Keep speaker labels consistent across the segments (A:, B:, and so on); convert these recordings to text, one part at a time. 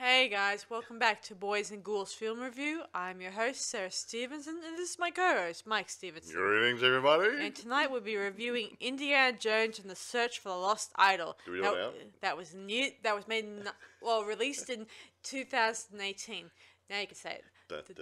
A: Hey guys, welcome back to Boys and Ghouls Film Review. I'm your host, Sarah Stephenson, and this is my co-host, Mike Stephenson.
B: Greetings, everybody.
A: And tonight we'll be reviewing Indiana Jones and the Search for the Lost Idol.
B: Do we know now?
A: That was new. That was released in 2018. Now you can say it.
B: Okay.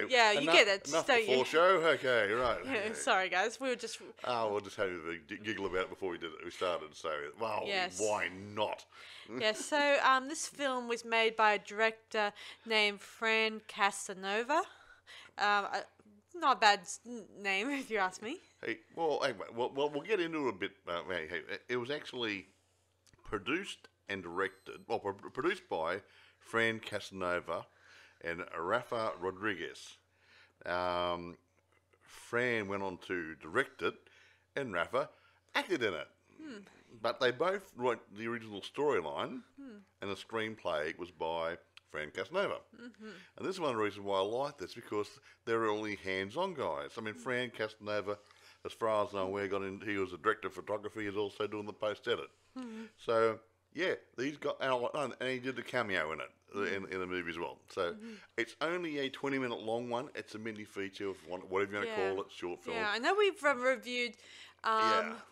A: Yeah, you get it,
B: Enough
A: don't you?
B: before show. Okay, right.
A: Yeah, sorry guys, we were just...
B: We'll just have a giggle about it before we started. So, well,
A: Yes.
B: why not?
A: Yeah, so this film was made by a director named Fran Casanova. Not a bad name, if you ask me.
B: Hey, we'll get into it a bit. It was actually produced and directed, produced by Fran Casanova and Rafa Rodriguez. Fran went on to direct it, and Rafa acted in it. But they both wrote the original storyline, and the screenplay was by Fran Casanova. And this is one of the reasons why I like this, because they're really hands-on guys. I mean, Fran Casanova, as far as I'm aware, he was a director of photography. He's also doing the post-edit. So, yeah, these guys, and he did the cameo in it, in the movie as well. So, it's only a 20-minute long one. It's a mini-feature of whatever you want to call it, short film.
A: Yeah, I know we've reviewed...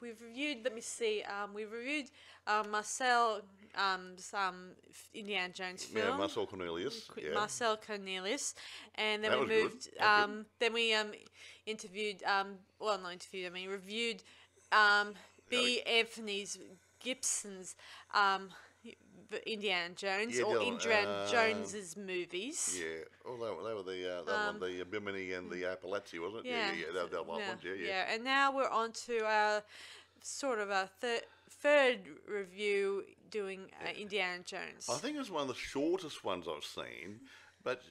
A: We've reviewed, let me see, we've reviewed Marcel, some Indiana Jones film.
B: Yeah, Marcel Cornelius.
A: Marcel Cornelius. And then
B: That
A: we
B: was
A: moved,
B: good.
A: then we interviewed, reviewed B. Anthony Gibson's Indiana Jones, or Indiana Jones's movies.
B: Yeah, they were the Bimini and the Appalachia, wasn't it?
A: Yeah,
B: that ones,
A: yeah. And now we're on to our sort of a third review doing Indiana Jones.
B: I think it's one of the shortest ones I've seen, but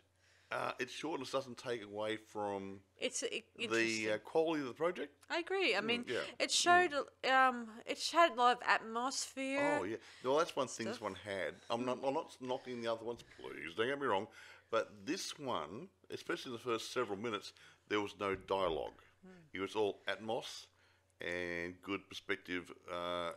B: its shortness doesn't take away from the quality of the project.
A: I agree. I mean, it showed, it had a lot of atmosphere.
B: Oh yeah, well that's one thing this one had. I'm not knocking the other ones, please don't get me wrong, but this one, especially the first several minutes, there was no dialogue. It was all atmos and good perspective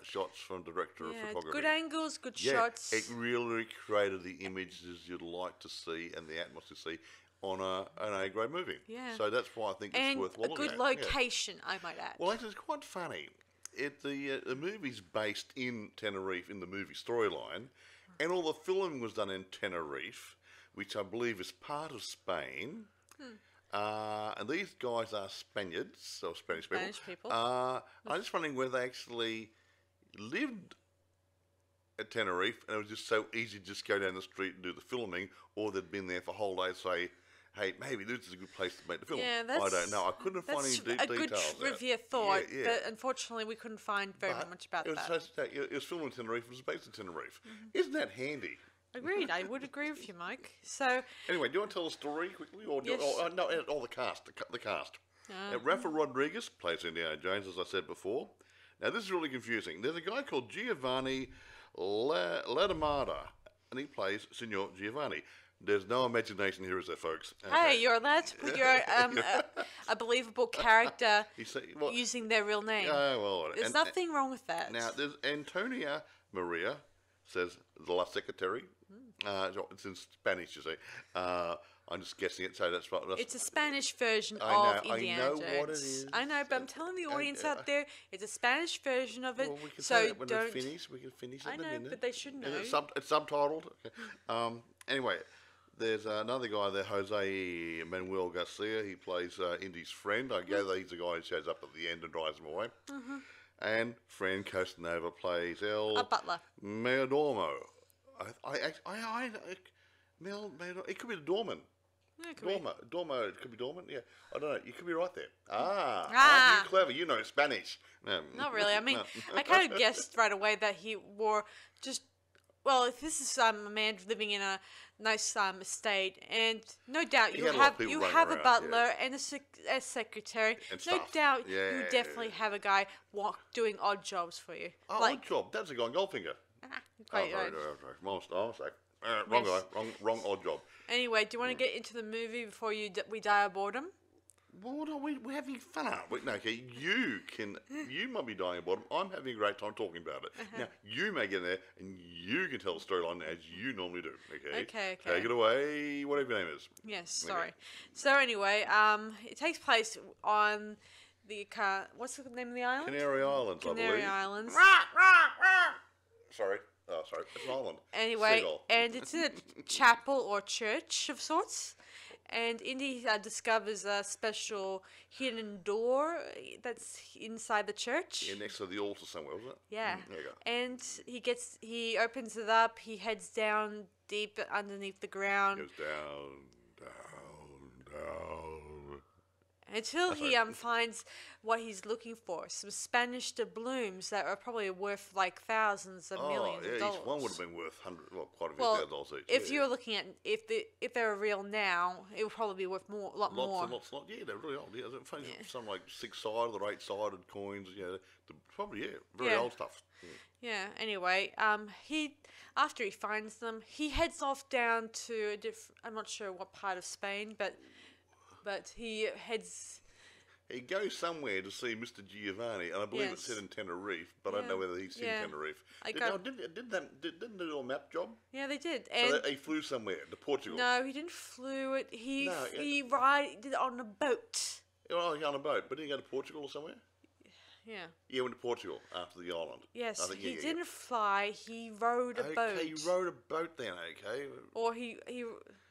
B: shots from director of photography.
A: Good angles, good shots.
B: It really created the images you'd like to see and the atmosphere to see on an A-grade movie. Yeah. So that's why I think it's worthwhile.
A: And a good location, I might add.
B: Well, actually, it's quite funny. The movie's based in Tenerife in the movie storyline, and all the filming was done in Tenerife, which I believe is part of Spain. And these guys are Spaniards, or Spanish people. I'm just wondering whether they actually lived at Tenerife and it was just so easy to just go down the street and do the filming, or they'd been there for a whole day and say, hey, maybe this is a good place to make the film.
A: Yeah,
B: I don't know. I couldn't find any details.
A: That's a good trivia thought, but unfortunately we couldn't find very much about that.
B: It was filmed in Tenerife, it was based in Tenerife. Isn't that handy?
A: Agreed. I would agree with you, Mike. So
B: anyway, do you want to tell the story quickly, or the cast? The cast. Rafa Rodriguez plays Indiana Jones, as I said before. Now this is really confusing. There's a guy called Giovanni Ladamada, and he plays Signor Giovanni. There's no imagination here, is there, folks? Okay.
A: Hey, you're allowed to put your a believable character using their real name. There's nothing wrong with that.
B: Now, there's Antonia Maria, says La Secretary. It's in Spanish, you see. I'm just guessing it, so that's what...
A: It's a Spanish version of Indiana Jones.
B: I know what it is.
A: I know, but I'm telling the audience out there, it's a Spanish version of it.
B: Well, we can
A: so
B: say that when
A: don't...
B: we can finish it.
A: I know, but they should know.
B: It's subtitled. Okay. Anyway, there's another guy there, Jose Manuel Garcia. He plays Indy's friend. I gather he's the guy who shows up at the end and drives him away. And Fran Casanova plays
A: a butler.
B: Mayordomo. It could be the doorman.
A: Yeah, it
B: could be doorman. Yeah, I don't know. You could be right there. Aren't you clever? You know Spanish.
A: Not really. I mean, I kind of guessed right away that he wore just. Well, if this is a man living in a nice estate, and no doubt you have a butler and a secretary. And no doubt you definitely have a guy doing odd jobs for you.
B: Odd job. That's a guy in Goldfinger.
A: Quite right.
B: My mistake. Wrong guy. Wrong odd job.
A: Anyway, do you want to get into the movie before we die of boredom?
B: Well, no, we're having fun, aren't we? No, okay, you might be dying of boredom. I'm having a great time talking about it. Now, you may get in there and you can tell the storyline as you normally do, okay?
A: Okay.
B: Take it away, whatever your name is.
A: Yes, sorry. Okay. So anyway, it takes place on the, what's the name of the island?
B: Canary Islands, I believe.
A: Canary Islands.
B: Sorry. Oh, sorry. It's an island.
A: Anyway,
B: Seagull.
A: And it's in a chapel or church of sorts. And Indy discovers a special hidden door that's inside the church.
B: Yeah, next to the altar somewhere, wasn't it?
A: Yeah.
B: There you go.
A: And he opens it up. He heads down deep underneath the ground.
B: Goes down.
A: Until he finds what he's looking for, some Spanish doubloons that are probably worth like thousands of millions of dollars.
B: Each one would have been worth quite a few $1,000 each.
A: If you're looking at if they were real now, it would probably be worth a lot more.
B: Lots. Yeah, they're really old. Yeah, some like 6-sided or 8-sided coins. Yeah, probably very old stuff.
A: Yeah. Anyway, after he finds them, he heads off down to I'm not sure what part of Spain, but he heads.
B: He goes somewhere to see Mr. Giovanni, and I believe it's set in Tenerife, but I don't know whether he's in Tenerife. Didn't they do a map job?
A: Yeah, they did.
B: So he flew somewhere to Portugal.
A: No, he didn't flew it. He did it on a boat.
B: Oh, on a boat, but didn't he go to Portugal or somewhere?
A: Yeah.
B: Yeah, went to Portugal after the island.
A: Yes, he didn't fly. He rowed a boat.
B: Okay, he rowed a boat then. Okay.
A: Or he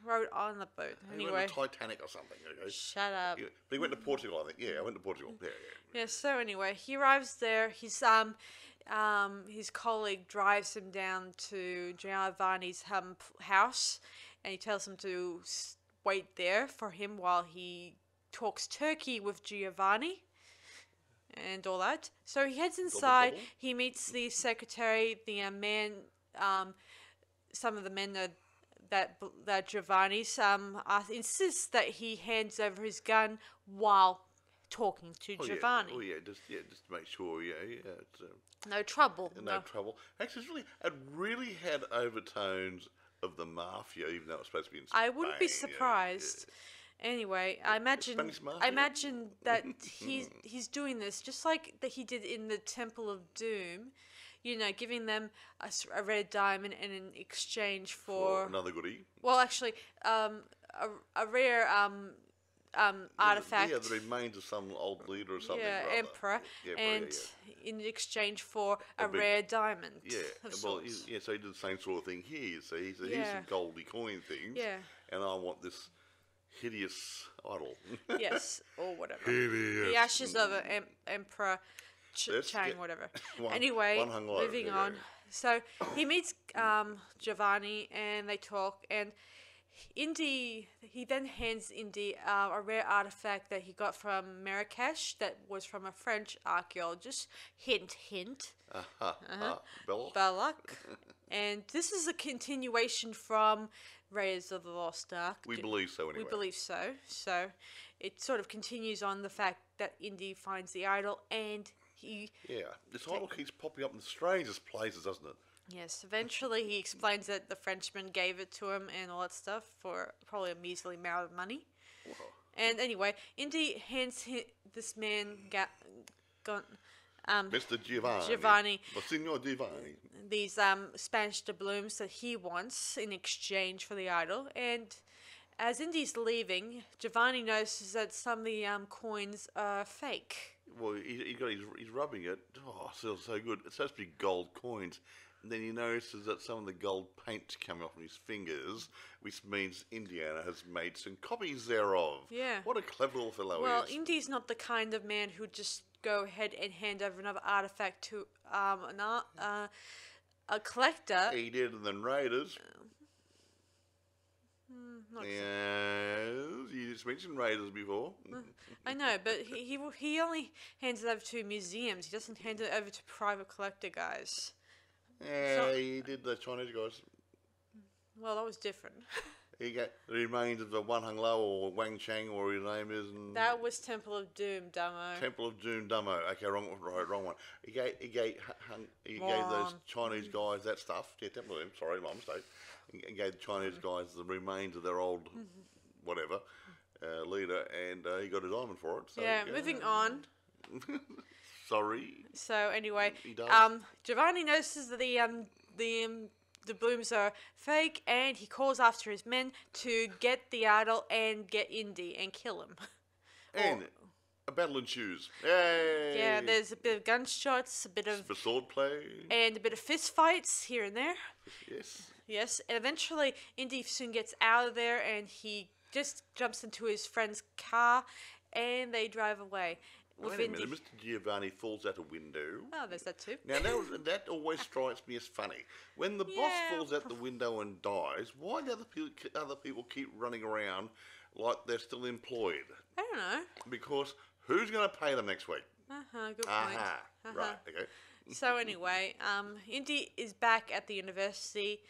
A: rode on the boat. Anyway.
B: He went to Titanic or something. Okay.
A: Shut up.
B: Yeah, but he went to Portugal, I think. Yeah, I went to Portugal. Yeah.
A: Yeah. So anyway, he arrives there. His colleague drives him down to Giovanni's house, and he tells him to wait there for him while he talks turkey with Giovanni. And all that. So he heads inside. He meets the secretary, the man, some of the men that Giovanni insists that he hands over his gun while talking to Giovanni.
B: Just to make sure. It's,
A: no trouble.
B: No trouble. Actually, it really had overtones of the mafia, even though it was supposed to be in Spain.
A: I wouldn't be surprised. Anyway, I imagine that he's doing this just like that he did in the Temple of Doom, giving them a red diamond and in exchange for
B: another goodie.
A: Well, actually, a rare artifact.
B: Yeah, the remains of some old leader or something.
A: Yeah, emperor, in exchange for a rare diamond.
B: Yeah, so he did the same sort of thing here. So here's some goldy coin things.
A: Yeah,
B: and I want this hideous idol.
A: Yes, or whatever.
B: Hideous.
A: The ashes of an emperor Chang, whatever. Anyway, moving on. So he meets Giovanni and they talk, and he then hands Indy a rare artifact that he got from Marrakesh that was from a French archaeologist. Hint, hint. Belloc. And this is a continuation from Raiders of the Lost Ark.
B: We believe so anyway.
A: We believe so. So it sort of continues on the fact that Indy finds the idol and he... Yeah,
B: this idol keeps popping up in the strangest places, doesn't it?
A: Yes, eventually he explains that the Frenchman gave it to him and all that stuff for probably a measly amount of money. Whoa. And anyway, Indy hands this man...
B: Mr.
A: Giovanni.
B: Signor Giovanni.
A: These Spanish doubloons that he wants in exchange for the idol. And as Indy's leaving, Giovanni notices that some of the coins are fake.
B: Well, he's rubbing it. Oh, it feels so good. It's supposed to be gold coins. And then he notices that some of the gold paint's coming off his fingers, which means Indiana has made some copies thereof.
A: Yeah.
B: What a clever little fellow he is.
A: Well, Indy's not the kind of man who just go ahead and hand over another artifact to a collector.
B: He did in the Raiders. Yes, you just mentioned Raiders before.
A: I know, but he only hands it over to museums. He doesn't hand it over to private collector guys.
B: Yeah, he did the Chinese guys.
A: Well, that was different.
B: You get the remains of the Wan Hung Lo or Wang Chang or his name is. And
A: that was Temple of Doom, Dumbo.
B: Temple of Doom, Dumbo. Okay, wrong one. He gave those Chinese guys that stuff. Yeah, Temple of Doom. Sorry, my mistake. He gave the Chinese guys the remains of their old whatever leader, and he got a diamond for it. So,
A: yeah, moving on.
B: Sorry.
A: So anyway,
B: he does.
A: Giovanni notices that the blooms are fake, and he calls after his men to get the idol and get Indy and kill him.
B: And a battle ensues. Yay!
A: Yeah, there's a bit of gunshots, a bit of
B: sword play,
A: and a bit of fist fights here and there.
B: Yes,
A: and eventually Indy soon gets out of there, and he just jumps into his friend's car, and they drive away.
B: Wait a minute, Mr. Giovanni falls out a window.
A: Oh, there's that too.
B: Now, that always strikes me as funny. When the boss falls out the window and dies, why do other people keep running around like they're still employed?
A: I don't know.
B: Because who's going to pay them next week?
A: Good point.
B: Right, okay.
A: So anyway, Indy is back at the university,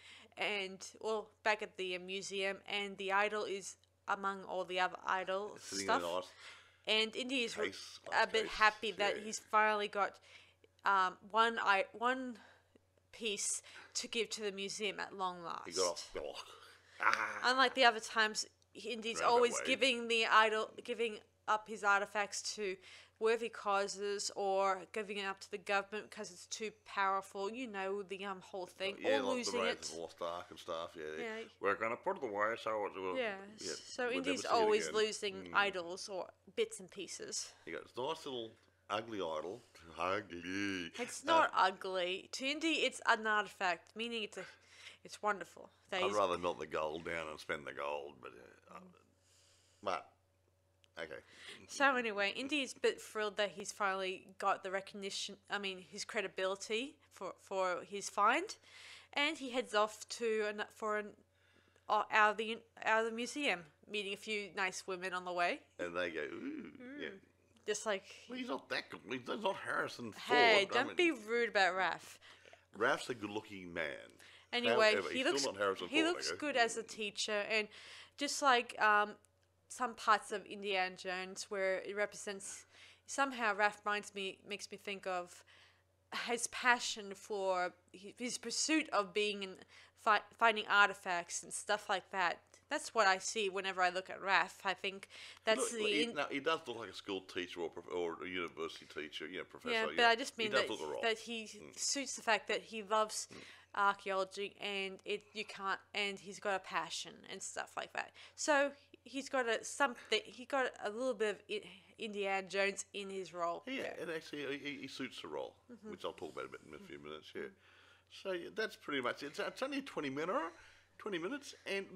A: back at the museum, and the idol is among all the other idol stuff. And Indy is a bit happy that he's finally got one piece to give to the museum at long last.
B: He got off.
A: Unlike the other times, Indy's always giving up his artifacts to worthy causes or giving it up to the government because it's too powerful. You know the whole thing.
B: Yeah,
A: or
B: like
A: losing
B: the
A: it.
B: Lost Ark and stuff. Yeah.
A: Yeah.
B: We're gonna put it away, so it will.
A: Yeah. So Indy's always losing idols or bits and pieces.
B: You got this nice little ugly idol. Ugly.
A: It's not ugly. To Indy, it's an artifact, meaning it's wonderful.
B: I'd rather melt the gold down and spend the gold, but okay.
A: So anyway, Indy is a bit thrilled that he's finally got the recognition. I mean, his credibility for his find, and he heads off out of the museum, meeting a few nice women on the way.
B: And they go, ooh, yeah.
A: Just like...
B: Well, he's not that good. He's not Harrison Ford.
A: Hey, don't be rude about Raph.
B: Raph's a good-looking man.
A: Anyway,
B: however,
A: he looks good as a teacher, and just like some parts of Indiana Jones where it represents... Somehow Raph makes me think of his passion for his pursuit of finding artifacts and stuff like that. That's what I see whenever I look at Raph. I think that's
B: he does look like a school teacher or a university teacher, professor.
A: Yeah, but I just mean that he suits the fact that he loves archaeology and he's got a passion and stuff like that. So he's got a little bit of Indiana Jones in his role.
B: Yeah, and actually he suits the role, which I'll talk about in a few minutes. Yeah, so that's pretty much it. It's only 20 minutes, and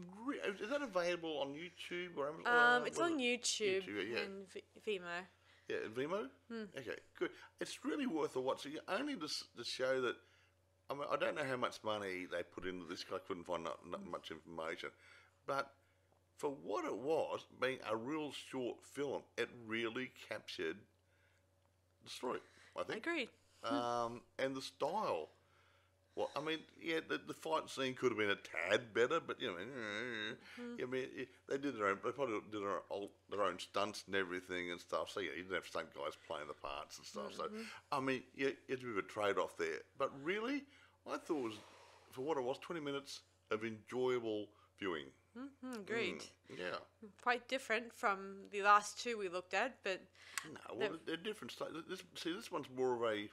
B: is that available on YouTube or Amazon?
A: It's on YouTube and Vimeo.
B: Yeah, Vimeo. Okay, good. It's really worth a watch. Only to show that. I mean, I don't know how much money they put into this. I couldn't find not much information, but for what it was, being a real short film, it really captured the story. I think.
A: Agreed.
B: And the style. Well, I mean, yeah, the fight scene could have been a tad better, but I mean, they did their own. They probably did their own stunts and everything and stuff. So yeah, you didn't have stunt guys playing the parts and stuff. So I mean, yeah, it's a bit of a trade-off there. But really, I thought it was, for what it was, 20 minutes of enjoyable viewing.
A: Agreed.
B: Yeah.
A: Quite different from the last two we looked at, but
B: no, well, they're different. This one's more of a.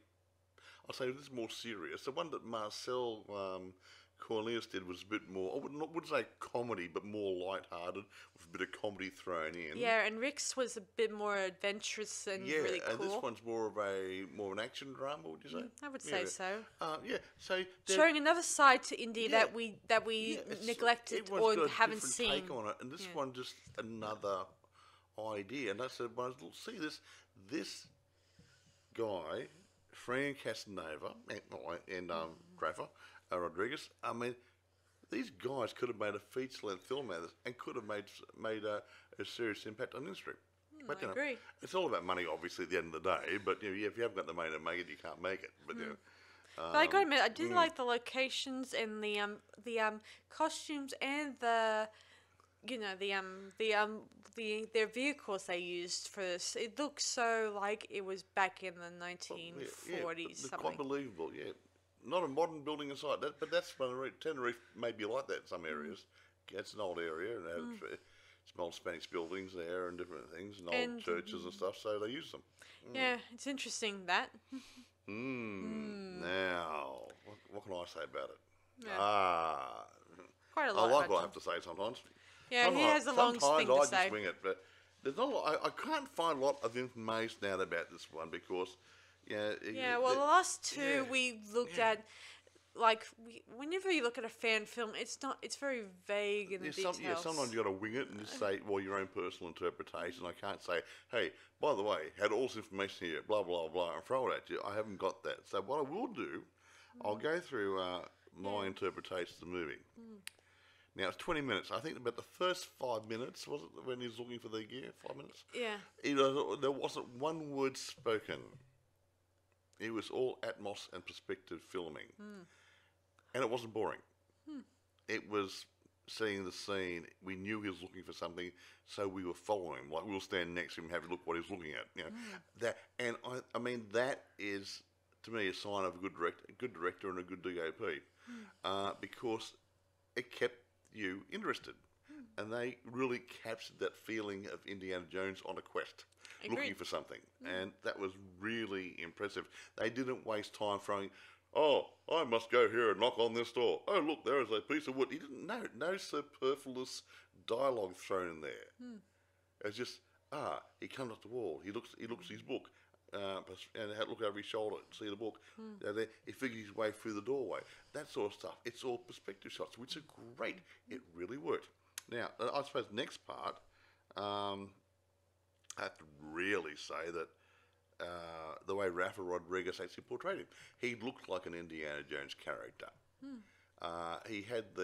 B: I'll say this is more serious. The one that Marcel Cornelius did was a bit more, I wouldn't say comedy, but more light-hearted, with a bit of comedy thrown in.
A: Yeah, and Rick's was a bit more adventurous and really cool.
B: And this one's more of an action drama, would you say?
A: I would say so.
B: Yeah, so...
A: Showing another side to Indy that we neglected or haven't seen.
B: Take on it, and this one just another idea. And I said, see this guy... Fran Casanova and Graffer Rodriguez. I mean, these guys could have made a feature-length film out of this and could have made a serious impact on the industry. But
A: I agree.
B: It's all about money, obviously, at the end of the day. But if you haven't got the money to make it, you can't make it. But
A: but I got to admit, I do like the locations and the costumes and the you know, their vehicles they used for this. It looks so like it was back in the 1940s.
B: They're quite believable. Yeah, not a modern building inside that, but that's Tenerife may be like that in some areas. It's an old area and some old Spanish buildings there and different things and old churches and stuff. So they use them.
A: Yeah, it's interesting that.
B: Now, what can I say about it?
A: Yeah. Quite a lot.
B: I like what I have to say sometimes.
A: Yeah, he has a long thing to say.
B: Sometimes I just wing it, but there's not. I can't find a lot of information out about this one because,
A: yeah. Well, the last two we looked at, like, whenever you look at a fan film, it's very vague in the details.
B: Sometimes you got to wing it and just say, well, your own personal interpretation. I can't say, hey, by the way, had all this information here, blah blah blah, and throw it at you. I haven't got that. So what I will do, I'll go through my interpretation of the movie. Now, it's 20 minutes. I think about the first 5 minutes, was it, when he was looking for the gear? 5 minutes?
A: Yeah.
B: There wasn't one word spoken. It was all atmos and perspective filming. And it wasn't boring. It was seeing the scene. We knew he was looking for something, so we were following him. Like, we will stand next to him and have a look what he was looking at. You know, I mean, that is, to me, a sign of a good director and a good DOP. Because it kept you interested, and they really captured that feeling of Indiana Jones on a quest, looking for something, and that was really impressive. They didn't waste time throwing, oh, I must go here and knock on this door. Oh, look, there is a piece of wood. He didn't know. No superfluous dialogue thrown in there. It's just, he comes up the wall. He looks at his book. And had to look over his shoulder and see the book. Then he figured his way through the doorway. That sort of stuff. It's all perspective shots, which are great. It really worked. Now, I suppose the next part, I have to really say that the way Rafa Rodriguez actually portrayed him, he looked like an Indiana Jones character. He had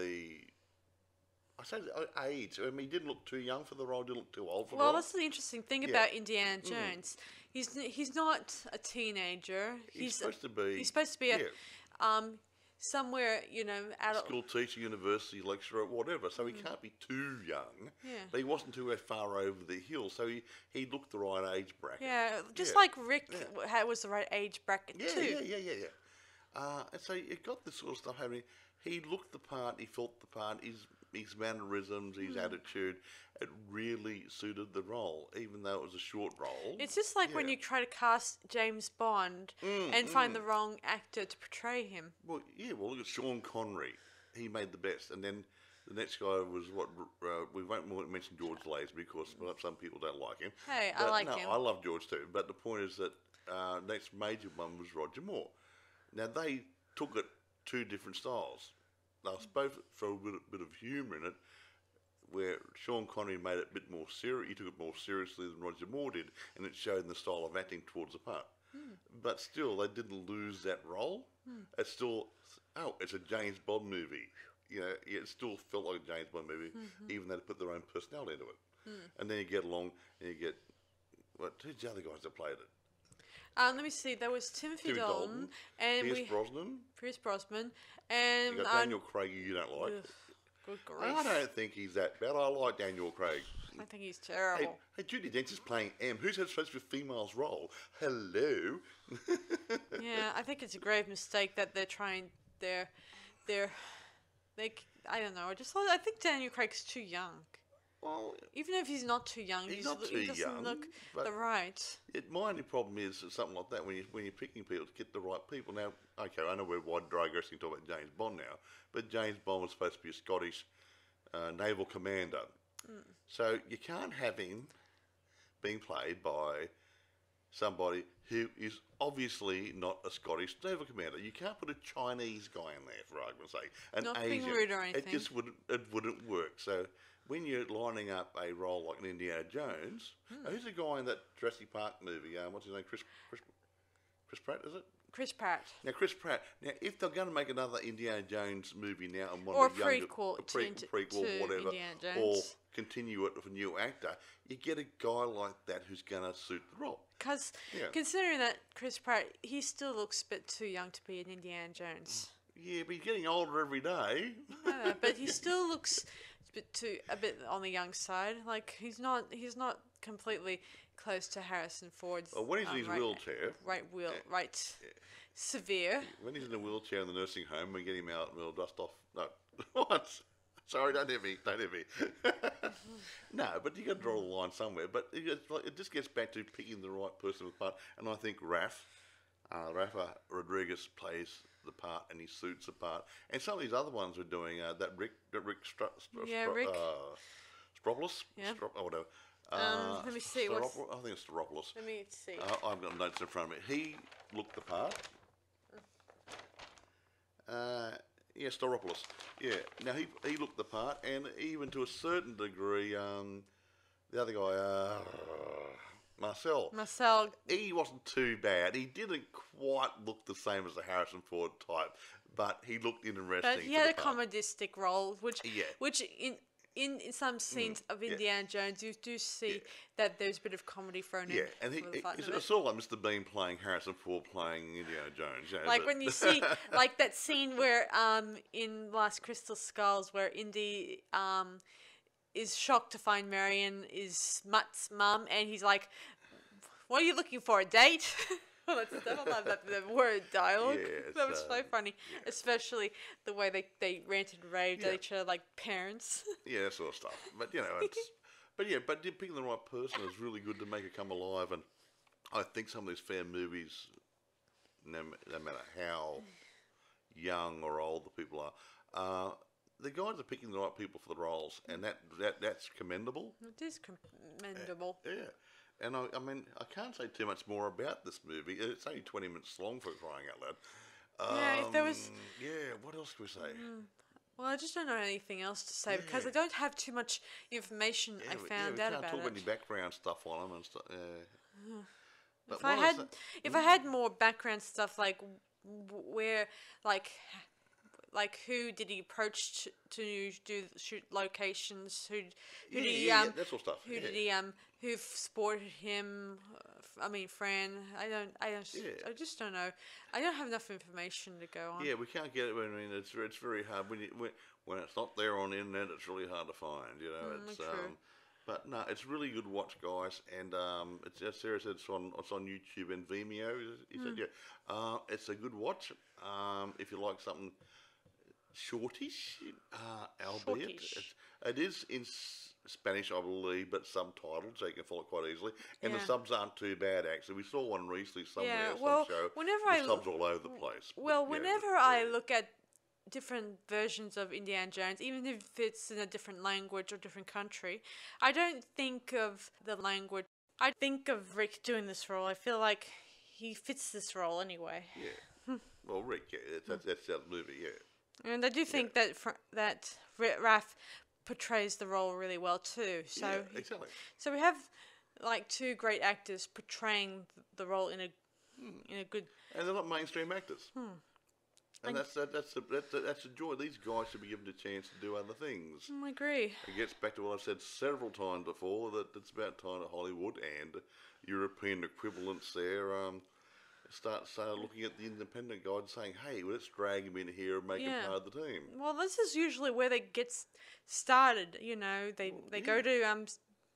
B: I say age. I mean, he didn't look too young for the role. Didn't look too old for the role.
A: Well, that's the interesting thing about Indiana Jones. He's not a teenager.
B: He's supposed to be.
A: He's supposed to be somewhere, you know, adult.
B: School teacher, university lecturer, whatever. So he can't be too young.
A: Yeah.
B: But he wasn't too far over the hill. So he looked the right age bracket.
A: Yeah, just like Rick was the right age bracket too.
B: Yeah. And so it got this sort of stuff happening. He looked the part. He felt the part. His mannerisms, his attitude, it really suited the role, even though it was a short role.
A: It's just like when you try to cast James Bond and find the wrong actor to portray him.
B: Well, look at Sean Connery. He made the best. And then the next guy was we won't mention George Lazenby because some people don't like him.
A: Hey, I like him.
B: I love George too. But the point is that next major one was Roger Moore. Now, they took it two different styles. They both for a bit of humour in it, where Sean Connery made it a bit more serious. He took it more seriously than Roger Moore did, and it showed in the style of acting towards the part. But still, they didn't lose that role. It's still, it's a James Bond movie. You know, it still felt like a James Bond movie, even though they put their own personality into it. And then you get along, and you get, who's the other guys that played it?
A: Let me see. There was Timothy Dalton and Pierce Brosnan, and
B: you got Daniel Craig. You don't like.
A: Good grief!
B: I don't think he's that bad. I like Daniel Craig.
A: I think he's terrible.
B: Hey, Judi Dench is playing M. Who's supposed to be a female's role? Hello.
A: Yeah, I think it's a grave mistake that they're trying. I don't know. I think Daniel Craig's too young.
B: Well,
A: even if he's not too young, he doesn't look the right.
B: My only problem is something like that when you're picking people to get the right people. Now, okay, I know we're digressing to talk about James Bond now, but James Bond was supposed to be a Scottish naval commander, so you can't have him being played by somebody who is obviously not a Scottish naval commander. You can't put a Chinese guy in there, for argument's sake. An Asian.
A: Being rude or anything.
B: It just wouldn't work. So when you're lining up a role like an Indiana Jones, who's the guy in that Jurassic Park movie? What's his name? Chris Pratt, is it?
A: Chris Pratt.
B: Now, Chris Pratt. Now, if they're going to make another Indiana Jones movie now, and
A: or a prequel,
B: whatever,
A: Indiana Jones,
B: or continue it with a new actor, you get a guy like that who's going to suit the role.
A: Because considering that Chris Pratt, he still looks a bit too young to be an Indiana Jones.
B: Yeah, but he's getting older every day.
A: Yeah, but he still looks a bit on the young side. Like he's not completely close to Harrison Ford's.
B: Well, when he's in his wheelchair,
A: severe.
B: When he's in a wheelchair in the nursing home, we get him out and we'll dust off. No, what? Sorry, don't hit me. No, but you got to draw the line somewhere. But it just gets back to picking the right person for the part. And I think Rafa Rodriguez plays the part and he suits the part. And some of these other ones are doing Rick Stropoulos, or whatever.
A: Let me see.
B: I think it's Stropoulos.
A: Let me see.
B: I've got notes in front of me. He looked the part. Yeah, Stropoulos. Yeah. Now he looked the part, and even to a certain degree, the other guy, Marcel, he wasn't too bad. He didn't quite look the same as the Harrison Ford type, but he looked interesting.
A: But he had a comedistic role, which in some scenes of Indiana Jones, you do see that there's a bit of comedy thrown in.
B: Yeah, and it's all like Mr. Bean playing Harrison Ford playing Indiana Jones. You know,
A: like when you see, like that scene where in Last Crystal Skulls, where Indy is shocked to find Marion is Mutt's mum, and he's like, "What are you looking for, a date?" I love that the word dialogue. Yeah, that was so funny, especially the way they ranted and raved at each other like parents.
B: Yeah, that sort of stuff. But you know, but picking the right person is really good to make it come alive. And I think some of these fan movies, no matter how young or old the people are, the guys are picking the right people for the roles, and that's commendable.
A: It is commendable.
B: Yeah. And I mean, I can't say too much more about this movie. It's only 20 minutes long, for crying out loud.
A: If there was...
B: Yeah, what else can we say?
A: Well, I just don't know anything else to say because I don't have too much information I found out about it.
B: We can't talk any background stuff on them and stuff. But
A: if I had more background stuff, like where, like who did he approach to shoot locations? Who did he
B: that sort of stuff.
A: Who did he who supported him? I mean, Fran. I just don't know. I don't have enough information to go on.
B: Yeah, we can't get it. I mean, it's very hard when it's not there on the internet. It's really hard to find. You know, it's
A: true.
B: But no, it's really good to watch, guys. And it's, as Sarah said, it's on YouTube and Vimeo. He said, yeah, it's a good watch. If you like something shortish, albeit it is in Spanish, I believe, but subtitled, so you can follow it quite easily. And the subs aren't too bad, actually. We saw one recently somewhere, some show. The subs all over the place.
A: Well, whenever I look at different versions of Indiana Jones, even if it's in a different language or different country, I don't think of the language. I think of Rick doing this role. I feel like he fits this role anyway.
B: Yeah. Well, Rick, that's that movie, yeah.
A: And I do think that Raph portrays the role really well too. So
B: exactly.
A: So we have like two great actors portraying the role in a good.
B: And they're not mainstream actors. And that's a joy. These guys should be given a chance to do other things.
A: I agree.
B: It gets back to what I've said several times before, that it's about time that Hollywood and European equivalents there start looking at the independent guys and saying, hey, let's drag him in here and make him part of the team.
A: Well, this is usually where they get started, you know. They go to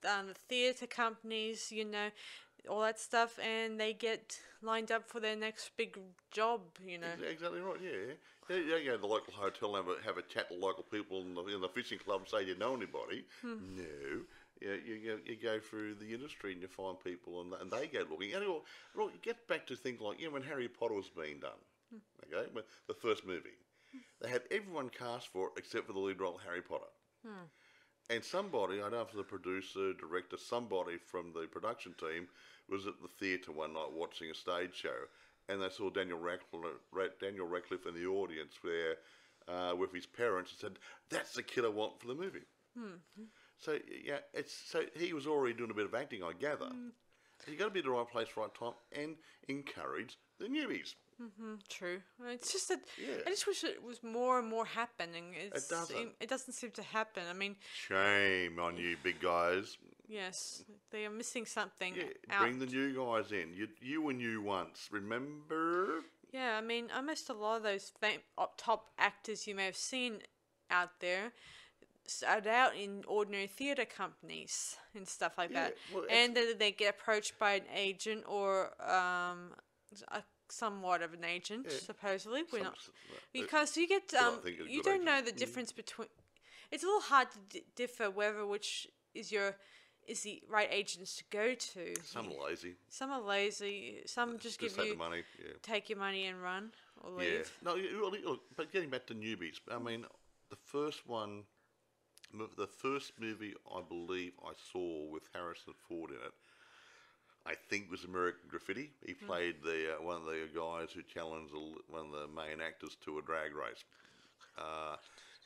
A: the theatre companies, you know, all that stuff, and they get lined up for their next big job, you know.
B: Exactly right, yeah. You don't go to the local hotel and have a chat to local people in the fishing club and say, you know anybody? No. You go through the industry and you find people and they go looking. And it gets back to things like, when Harry Potter was being done, okay, the first movie, they had everyone cast for it except for the lead role, Harry Potter. And somebody, I don't know if it was the producer, director, somebody from the production team was at the theatre one night watching a stage show, and they saw Daniel Radcliffe in the audience there with his parents and said, that's the kid I want for the movie. So so he was already doing a bit of acting, I gather. So you got to be at the right place, right time, and encourage the newbies.
A: True. It's just that I just wish it was more and more happening. It doesn't seem to happen. I mean,
B: shame on you, big guys.
A: Yes, they are missing something.
B: Bring the new guys in. You were new once, remember?
A: Yeah, I mean, almost a lot of those top actors you may have seen out there started out in ordinary theatre companies and stuff like that.
B: Well,
A: and then they get approached by an agent or somewhat of an agent, supposedly. Because you get you don't know the difference between. It's a little hard to differ whether which is the right agents to go to.
B: Some are lazy.
A: Some are lazy. Some just give
B: take
A: you
B: the money. Yeah.
A: Take your money and run or leave.
B: Yeah. No, look, but getting back to newbies, I mean, the first movie I believe I saw with Harrison Ford in it, I think was American Graffiti. He played one of the guys who challenged one of the main actors to a drag race.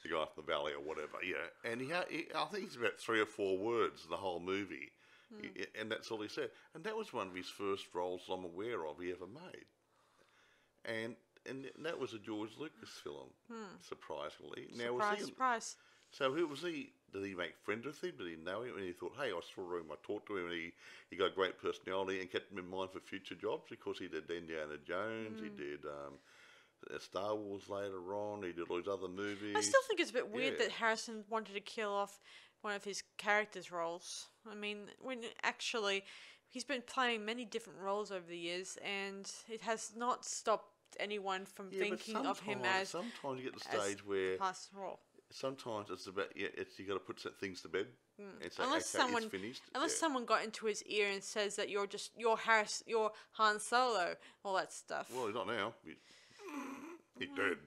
B: The guy from the Valley or whatever, yeah. And I think it's about 3 or 4 words in the whole movie. And that's all he said. And that was one of his first roles I'm aware of he ever made. And that was a George Lucas film, surprisingly.
A: Surprise.
B: So who was he? Did he make friends with him? Did he know him? And he thought, hey, I saw him, I talked to him, and he got a great personality and kept him in mind for future jobs because he did Indiana Jones, he did Star Wars later on, he did all these other movies.
A: I still think it's a bit weird that Harrison wanted to kill off one of his characters' roles. I mean, when actually he's been playing many different roles over the years, and it has not stopped anyone from thinking of him as.
B: Sometimes you get the stage where
A: past role.
B: Sometimes it's about you got to put things to bed. And say,
A: unless someone
B: it's finished.
A: Someone got into his ear and says that you're Han Solo, all that stuff.
B: Well, he's not now. He's dead.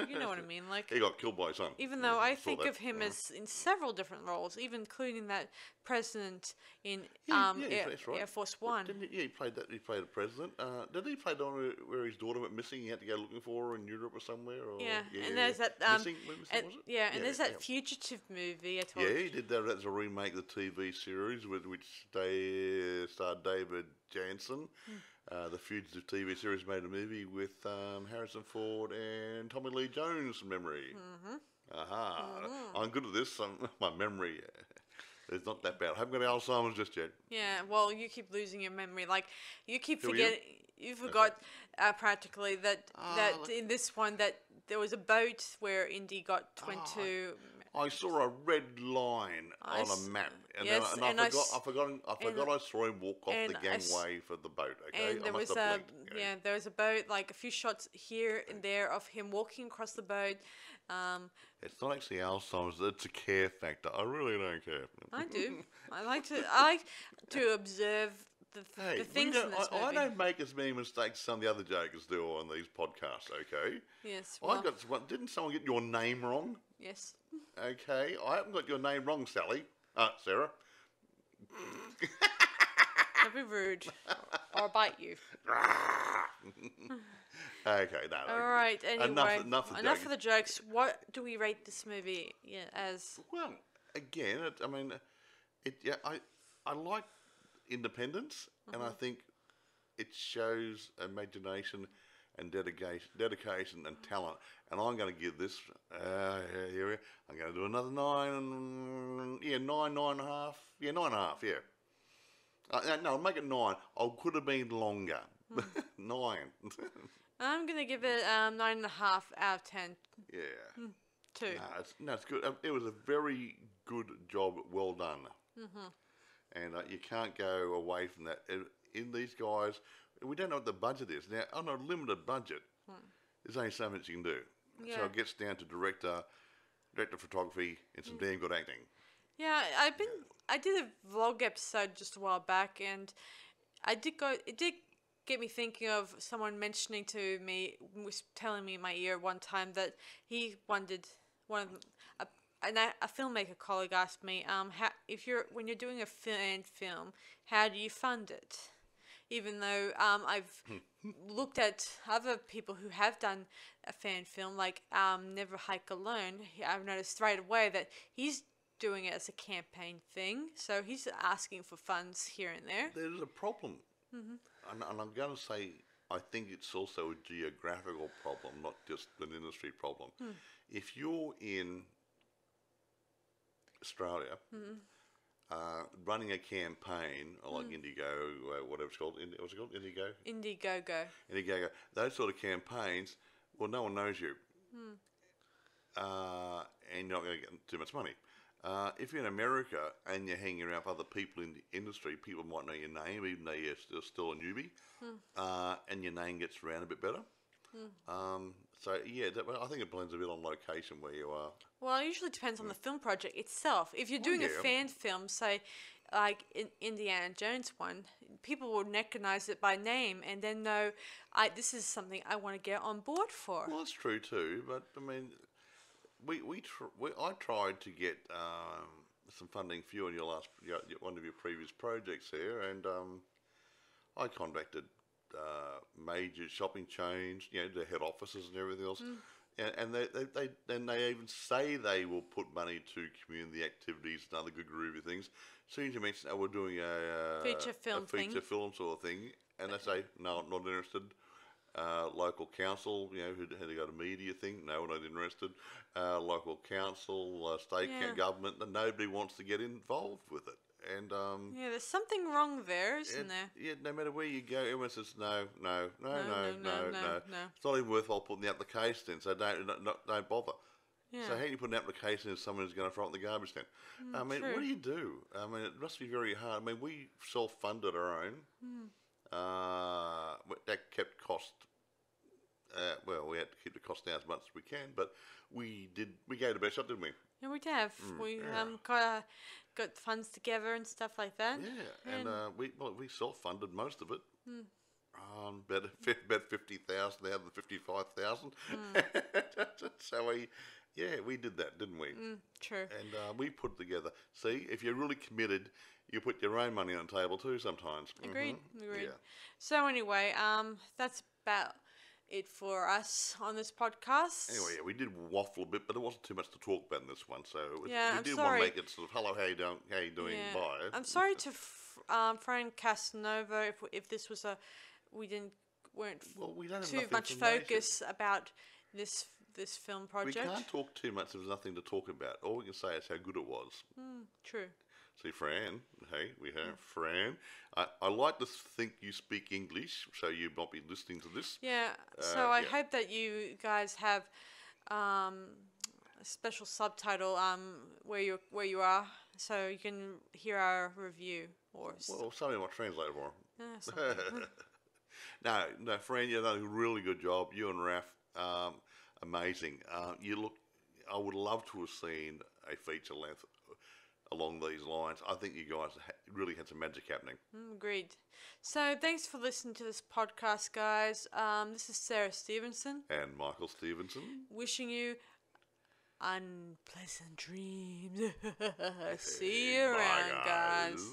A: You know what I mean, like
B: he got killed by his son.
A: Even though I think of him as in several different roles, even including that president in Air Force One.
B: He played that. He played a president. Did he play the one where his daughter went missing? He had to go looking for her in Europe or somewhere. Or,
A: and there's that
B: missing,
A: and there's that fugitive movie.
B: He did that. That's a remake of the TV series with which they starred David Jansen. The Fugitive TV series made a movie with Harrison Ford and Tommy Lee Jones from memory. I'm good at this. My memory is not that bad. I haven't got Alzheimer's just yet.
A: Yeah, well, you keep losing your memory. Like, you keep forgetting. You forgot practically that in this one that there was a boat where Indy got 22...
B: I saw a red line on a map, and I forgot I saw him walk off the gangway for the boat. Okay,
A: and there was there was a boat, like a few shots here and there of him walking across the boat.
B: It's not actually Alzheimer's; it's a care factor. I really don't care.
A: I do. I like to observe the things in this movie.
B: I don't make as many mistakes as some of the other jokers do on these podcasts. Okay.
A: Yes.
B: Well, didn't someone get your name wrong?
A: Yes.
B: Okay, I haven't got your name wrong, Sally. Sarah.
A: Don't be rude, or I'll bite you.
B: Okay, no.
A: All right, anyway.
B: Enough
A: of the jokes. What do we rate this movie as?
B: Well, again, I like independence, and I think it shows imagination and dedication and talent. And I'm going to give this, I'm going to do another 9, 9.5. Yeah, 9.5, yeah. No, I'll make it 9. I could have been longer. 9.
A: I'm going to give it 9.5 out of 10.
B: Yeah.
A: 2.
B: No, it's good. It was a very good job, well done. And you can't go away from that. In these guys, we don't know what the budget is. Now, on a limited budget, there's only so much you can do. Yeah. So it gets down to director photography, and some damn good acting.
A: Yeah, I did a vlog episode just a while back, and it did get me thinking of someone mentioning to me, was telling me in my ear one time that he wondered, a filmmaker colleague asked me, when you're doing a fan film, how do you fund it? Even though I've looked at other people who have done a fan film, like Never Hike Alone, I've noticed right away that he's doing it as a campaign thing. So he's asking for funds here and there.
B: There's a problem. And I'm going to say, I think it's also a geographical problem, not just an industry problem. If you're in Australia, running a campaign like Indigo, whatever it's called, what's it called? Indigo?
A: Indiegogo.
B: Indiegogo. Those sort of campaigns, well, no one knows you. And you're not going to get too much money. If you're in America and you're hanging around with other people in the industry, people might know your name, even though you're still a newbie, and your name gets around a bit better. So, yeah, I think it blends a bit on location where you are.
A: Well, it usually depends on the film project itself. If you're doing a fan film, say, like Indiana Jones one, people will recognize it by name and then know, this is something I want to get on board for.
B: Well, that's true too, but, I mean, I tried to get some funding for you on one of your previous projects there, and I contacted major shopping chains, the head offices and everything else, and they even say they will put money to community activities and other good groovy things. As soon as you mention, we're doing a feature film sort of thing, and they say, no, I'm not interested. Local council, who had got a media thing, no, we're not interested. Local council, state government, and nobody wants to get involved with it. And
A: there's something wrong there, isn't there?
B: Yeah, no matter where you go, everyone says no. It's not even worthwhile putting the application in, so don't bother. Yeah. So how do you put an application in someone who's going to throw it in the garbage then? I mean,
A: true.
B: What do you do? I mean, it must be very hard. I mean, we self-funded our own. That kept cost. We had to keep the cost down as much as we can, but we gave it the best shot, didn't we?
A: Yeah, we have. We got funds together and stuff like that.
B: Yeah, and we self-funded most of it. About 50,000 out of the 55,000. So we did that, didn't we?
A: True.
B: And we put it together. See, if you're really committed, you put your own money on the table too sometimes.
A: Agreed.
B: Yeah.
A: So anyway, that's about it for us on this podcast.
B: Anyway, we did waffle a bit, but there wasn't too much to talk about in this one. So we did want to make it sort of, hello, how you doing, bye.
A: I'm sorry to Fran Casanova if this was weren't too much focus about this film project.
B: We can't talk too much. There's nothing to talk about. All we can say is how good it was.
A: True.
B: See, Fran, hey, we have Fran. I like to think you speak English, so you might be listening to this.
A: Yeah, so I hope that you guys have a special subtitle where you are, so you can hear our review. Well,
B: somebody might translate for them.
A: Yeah,
B: No, Fran, you've done a really good job. You and Raf, amazing. I would love to have seen a feature length along these lines. I think you guys really had some magic happening.
A: Agreed. So thanks for listening to this podcast, guys. This is Sarah Stephenson.
B: And Michael Stephenson.
A: Wishing you unpleasant dreams. See you around, guys.